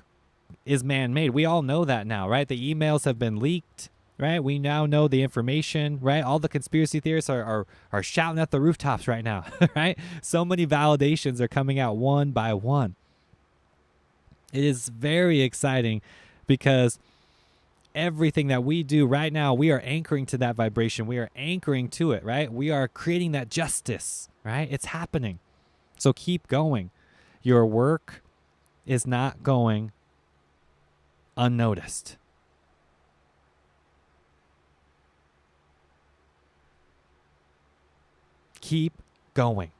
is man-made. We all know that now, right? The emails have been leaked, right? We now know the information, right? All the conspiracy theorists are shouting at the rooftops right now, right? So many validations are coming out one by one. It is very exciting because everything that we do right now, we are anchoring to that vibration. We are anchoring to it, right? We are creating that justice, right? It's happening. So keep going. Your work is not going unnoticed. Keep going.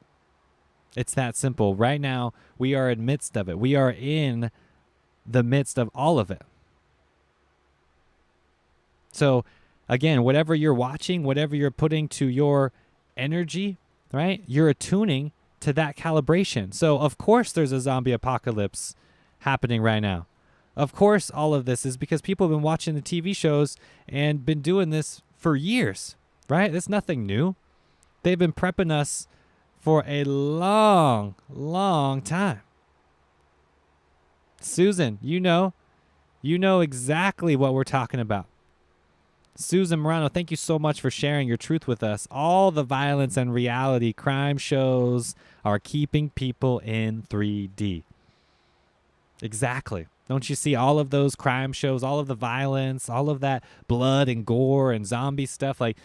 It's that simple. Right now, we are in midst of it. We are in the midst of all of it. So again, whatever you're watching, whatever you're putting to your energy, right? You're attuning to that calibration. So of course there's a zombie apocalypse happening right now. Of course all of this is because people have been watching the TV shows and been doing this for years, right? It's nothing new. They've been prepping us for a long, long time. Susan, you know exactly what we're talking about. Susan Morano, thank you so much for sharing your truth with us. All the violence and reality crime shows are keeping people in 3D. Exactly. Don't you see all of those crime shows, all of the violence, all of that blood and gore and zombie stuff? Like,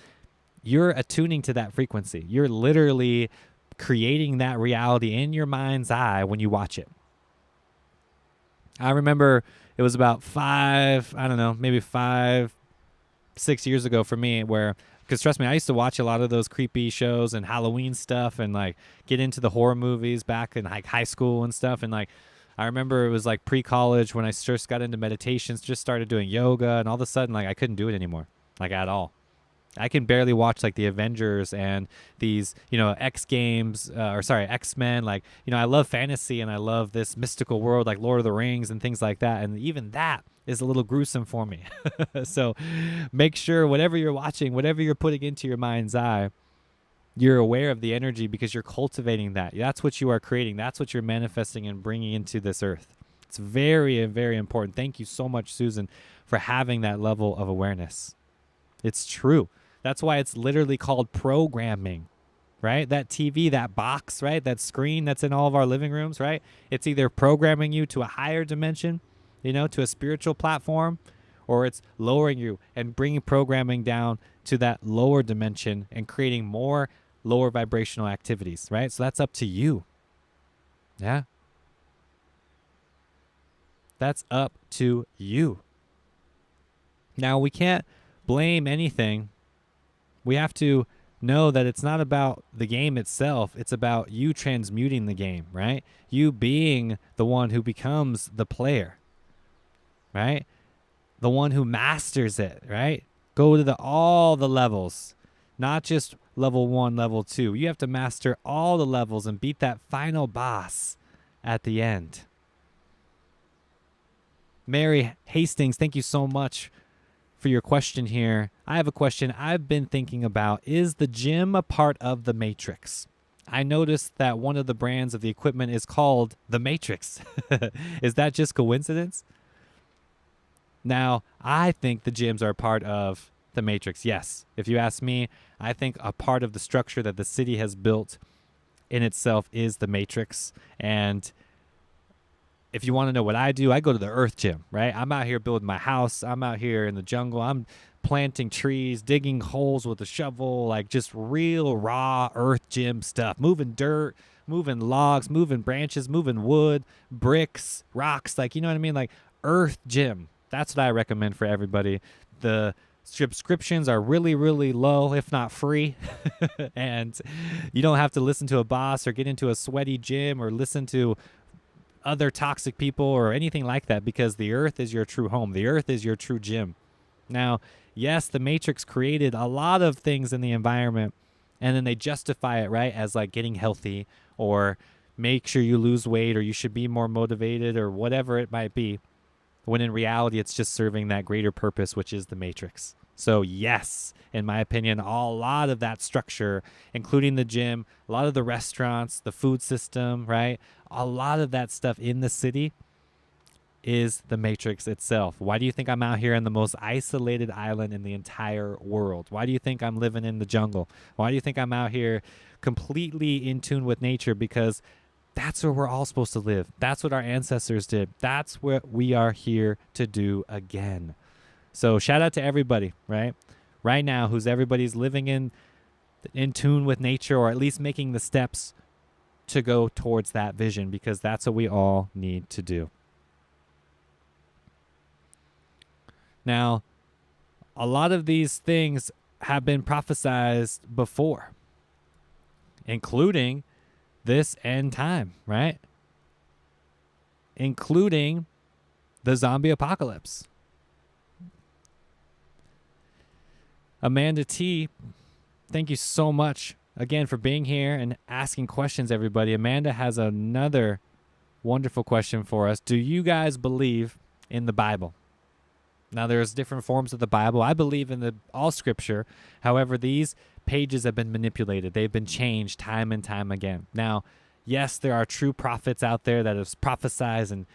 you're attuning to that frequency. You're literally creating that reality in your mind's eye when you watch it. I remember it was about 6 years ago for me, where, because trust me, I used to watch a lot of those creepy shows and Halloween stuff and like get into the horror movies back in like high school and stuff. And like, I remember it was like pre-college when I first got into meditations, just started doing yoga, and all of a sudden like I couldn't do it anymore, like at all. I can barely watch like the Avengers and these, X-Men. Like, I love fantasy and I love this mystical world like Lord of the Rings and things like that. And even that is a little gruesome for me. So make sure whatever you're watching, whatever you're putting into your mind's eye, you're aware of the energy because you're cultivating that. That's what you are creating. That's what you're manifesting and bringing into this earth. It's very, very important. Thank you so much, Susan, for having that level of awareness. It's true. That's why it's literally called programming, right? That TV, that box, right? That screen that's in all of our living rooms, right? It's either programming you to a higher dimension, to a spiritual platform, or it's lowering you and bringing programming down to that lower dimension and creating more lower vibrational activities, right? So that's up to you. Yeah. That's up to you. Now, we can't blame anything. We have to know that it's not about the game itself. It's about you transmuting the game, right? You being the one who becomes the player, right? The one who masters it, right? Go to all the levels, not just level 1, level 2. You have to master all the levels and beat that final boss at the end. Mary Hastings, thank you so much for your question here, I have a question I've been thinking about. Is the gym a part of the Matrix? I noticed that one of the brands of the equipment is called the Matrix. Is that just coincidence? Now, I think the gyms are a part of the Matrix. Yes. If you ask me, I think a part of the structure that the city has built in itself is the Matrix. And if you want to know what I do, I go to the Earth Gym, right? I'm out here building my house. I'm out here in the jungle. I'm planting trees, digging holes with a shovel, like just real raw Earth Gym stuff. Moving dirt, moving logs, moving branches, moving wood, bricks, rocks. Like, you know what I mean? Like Earth Gym. That's what I recommend for everybody. The subscriptions are really, really low, if not free. And you don't have to listen to a boss or get into a sweaty gym or listen to other toxic people or anything like that, because the earth is your true home. The earth is your true gym. Now, yes, the Matrix created a lot of things in the environment, and then they justify it, right, as like getting healthy or make sure you lose weight or you should be more motivated or whatever it might be, when in reality it's just serving that greater purpose, which is the Matrix. So yes, in my opinion, a lot of that structure, including the gym, a lot of the restaurants, the food system, right, a lot of that stuff in the city is the Matrix itself. Why do you think I'm out here on the most isolated island in the entire world? Why do you think I'm living in the jungle? Why do you think I'm out here completely in tune with nature? Because that's where we're all supposed to live. That's what our ancestors did. That's what we are here to do again. So shout out to everybody, right? Right now, everybody's living in tune with nature, or at least making the steps to go towards that vision, because that's what we all need to do. Now, a lot of these things have been prophesized before, including this end time, right? Including the zombie apocalypse. Amanda T, thank you so much again for being here and asking questions, everybody. Amanda has another wonderful question for us. Do you guys believe in the Bible? Now, there's different forms of the Bible. I believe in all scripture. However, these pages have been manipulated. They've been changed time and time again. Now, yes, there are true prophets out there that have prophesied and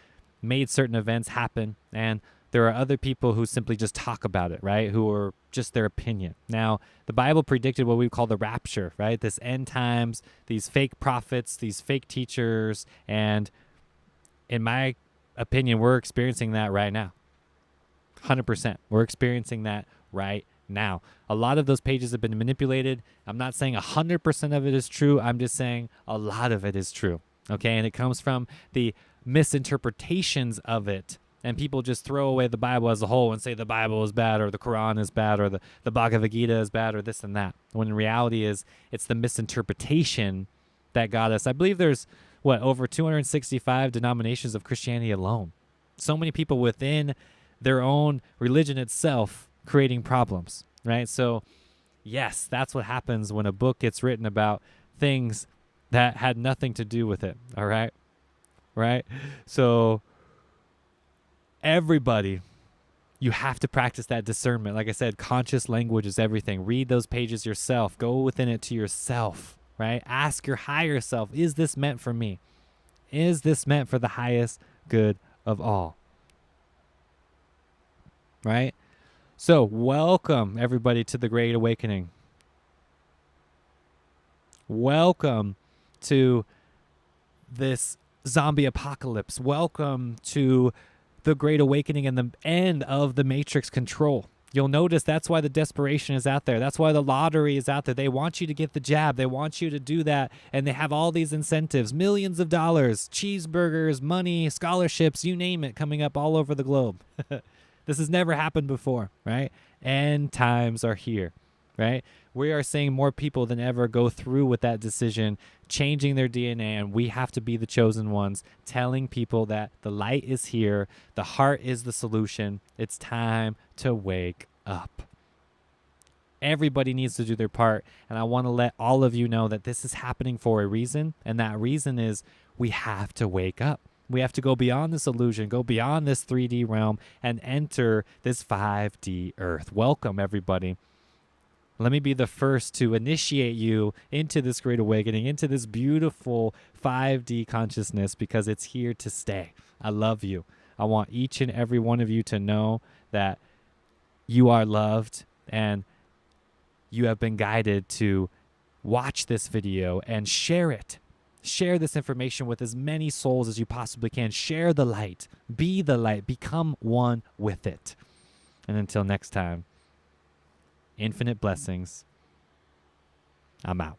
made certain events happen, and there are other people who simply just talk about it, right? Who are just their opinion. Now, the Bible predicted what we call the rapture, right? This end times, these fake prophets, these fake teachers, and in my opinion, we're experiencing that right now. 100%. We're experiencing that right now. A lot of those pages have been manipulated. I'm not saying 100% of it is true. I'm just saying a lot of it is true. Okay? And it comes from the misinterpretations of it. And people just throw away the Bible as a whole and say the Bible is bad, or the Quran is bad, or the Bhagavad Gita is bad, or this and that. When in reality it's the misinterpretation that got us. I believe there's, over 265 denominations of Christianity alone. So many people within their own religion itself creating problems, right? So yes, that's what happens when a book gets written about things that had nothing to do with it, all right? Right? So everybody, you have to practice that discernment. Like I said, conscious language is everything. Read those pages yourself. Go within it to yourself, right? Ask your higher self, is this meant for me? Is this meant for the highest good of all? Right? So welcome everybody to the Great Awakening. Welcome to this zombie apocalypse. Welcome to the Great Awakening and the end of the Matrix control. You'll notice that's why the desperation is out there. That's why the lottery is out there. They want you to get the jab. They want you to do that. And they have all these incentives, millions of dollars, cheeseburgers, money, scholarships, you name it, coming up all over the globe. This has never happened before, right? End times are here, right? We are seeing more people than ever go through with that decision, changing their DNA, and we have to be the chosen ones, telling people that the light is here, the heart is the solution. It's time to wake up. Everybody needs to do their part, and I want to let all of you know that this is happening for a reason, and that reason is we have to wake up. We have to go beyond this illusion, go beyond this 3D realm, and enter this 5D earth. Welcome, everybody. Let me be the first to initiate you into this great awakening, into this beautiful 5D consciousness, because it's here to stay. I love you. I want each and every one of you to know that you are loved and you have been guided to watch this video and share it. Share this information with as many souls as you possibly can. Share the light. Be the light. Become one with it. And until next time, infinite blessings. I'm out.